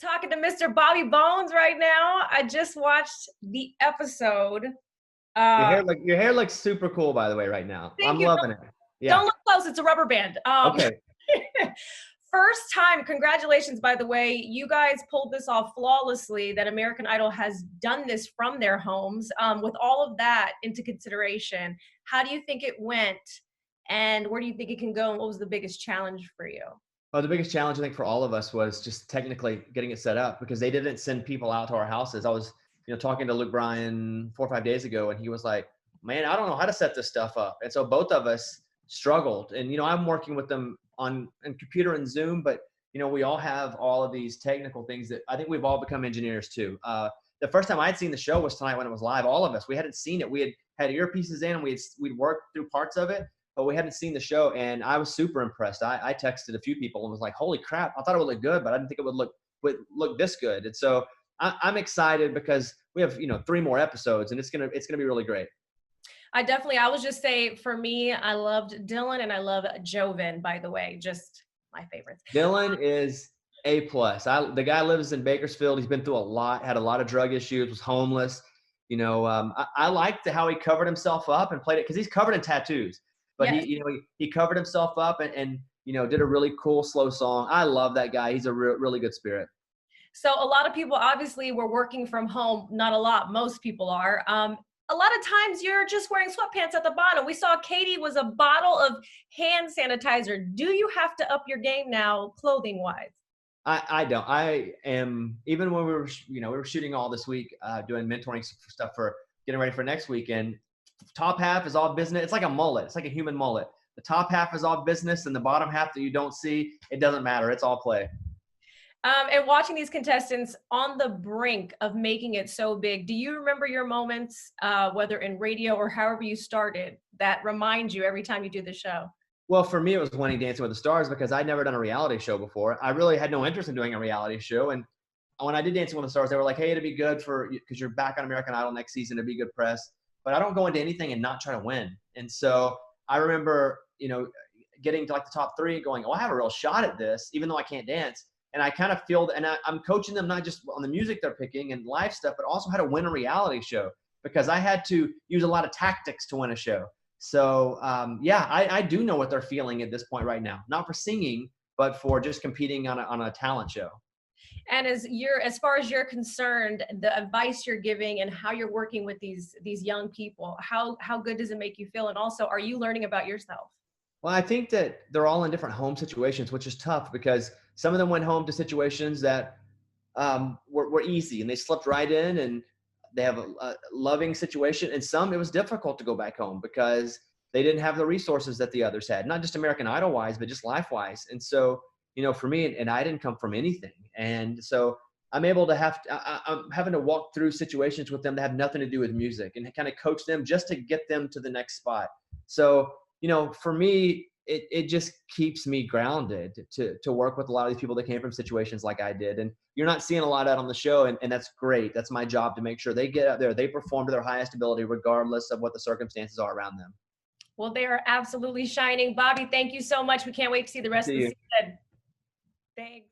talking to Mr. Bobby Bones right now. I just watched the episode. Uh, Your hair looks super cool, by the way, right now. Thank I'm you. loving it. Don't Yeah. look close. It's a rubber band. Okay. First time. Congratulations, by the way. You guys pulled this off flawlessly. That American Idol has done this from their homes. With all of that into consideration, how do you think it went, and where do you think it can go? And what was the biggest challenge for you? Well, the biggest challenge I think for all of us was just technically getting it set up because they didn't send people out to our houses. I was, talking to Luke Bryan 4 or 5 days ago, and he was like, "Man, I don't know how to set this stuff up." And so both of us struggled. And I'm working with them on computer and Zoom, but we all have all of these technical things that I think we've all become engineers too. The first time I'd seen the show was tonight when it was live. All of us, we hadn't seen it. We had earpieces in, and we'd worked through parts of it, but we hadn't seen the show, and I was super impressed. I texted a few people and was like, "Holy crap! I thought it would look good, but I didn't think it would look this good." And so I'm excited because we have 3 more episodes, and it's gonna be really great. I was just say, for me, I loved Dylan and I love Joven, by the way, just my favorites. Dylan is A+. The guy lives in Bakersfield. He's been through a lot, had a lot of drug issues, was homeless. I liked how he covered himself up and played it because he's covered in tattoos. But Yes. he covered himself up and did a really cool slow song. I love that guy. He's a really good spirit. So a lot of people obviously were working from home. Not a lot. Most people are. A lot of times you're just wearing sweatpants at the bottom. We saw Katie was a bottle of hand sanitizer. Do you have to up your game now, clothing wise? I don't. I am, even when we were shooting all this week, doing mentoring stuff for getting ready for next weekend. Top half is all business. It's like a mullet. It's like a human mullet. The top half is all business, and the bottom half that you don't see, it doesn't matter. It's all play. And watching these contestants on the brink of making it so big, do you remember your moments, whether in radio or however you started, that remind you every time you do the show? Well, for me, it was winning Dancing with the Stars because I'd never done a reality show before. I really had no interest in doing a reality show. And when I did Dancing with the Stars, they were like, "Hey, it'd be good because you're back on American Idol next season. It'd be good press." But I don't go into anything and not try to win. And so I remember, getting to like the top 3 going, "Oh, I have a real shot at this, even though I can't dance." And I kind of feel, and I'm coaching them not just on the music they're picking and live stuff, but also how to win a reality show because I had to use a lot of tactics to win a show. So I do know what they're feeling at this point right now, not for singing, but for just competing on a talent show. And as far as you're concerned, the advice you're giving and how you're working with these young people, how good does it make you feel? And also, are you learning about yourself? Well, I think that they're all in different home situations, which is tough because some of them went home to situations that were easy and they slipped right in and they have a loving situation. And some, it was difficult to go back home because they didn't have the resources that the others had, not just American Idol wise, but just life wise. And so, for me, and I didn't come from anything. And so I'm able to I'm having to walk through situations with them that have nothing to do with music and kind of coach them just to get them to the next spot. So, for me, it just keeps me grounded to work with a lot of these people that came from situations like I did. And you're not seeing a lot of that on the show. And that's great. That's my job to make sure they get out there, they perform to their highest ability, regardless of what the circumstances are around them. Well, they are absolutely shining. Bobby, thank you so much. We can't wait to see the rest of the season. Thanks.